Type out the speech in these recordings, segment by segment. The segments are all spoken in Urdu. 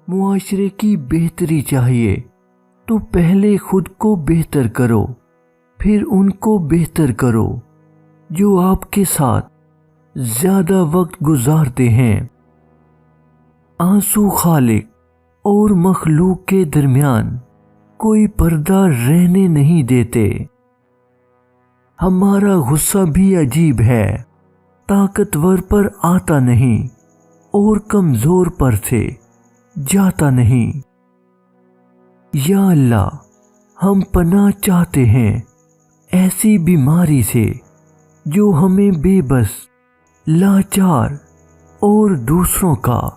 معاشرے کی بہتری چاہیے تو پہلے خود کو بہتر کرو، پھر ان کو بہتر کرو جو آپ کے ساتھ زیادہ وقت گزارتے ہیں۔ آنسو خالق اور مخلوق کے درمیان کوئی پردہ رہنے نہیں دیتے۔ ہمارا غصہ بھی عجیب ہے، طاقتور پر آتا نہیں اور کمزور پر سے جاتا نہیں۔ یا اللہ، ہم پناہ چاہتے ہیں ایسی بیماری سے جو ہمیں بے بس، لاچار اور دوسروں کا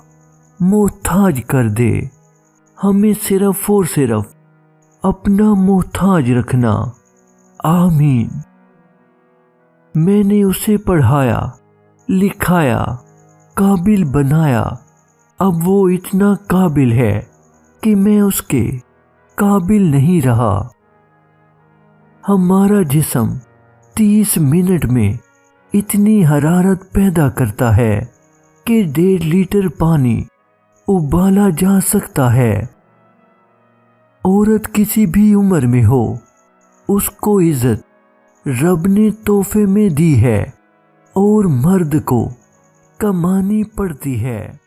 محتاج کر دے۔ ہمیں صرف اور صرف اپنا محتاج رکھنا، آمین۔ میں نے اسے پڑھایا، لکھایا، قابل بنایا، اب وہ اتنا قابل ہے کہ میں اس کے قابل نہیں رہا۔ ہمارا جسم 30 منٹ میں اتنی حرارت پیدا کرتا ہے کہ 1.5 لیٹر پانی ابالا جا سکتا ہے۔ عورت کسی بھی عمر میں ہو، اس کو عزت رب نے تحفے میں دی ہے اور مرد کو کمانی پڑتی ہے۔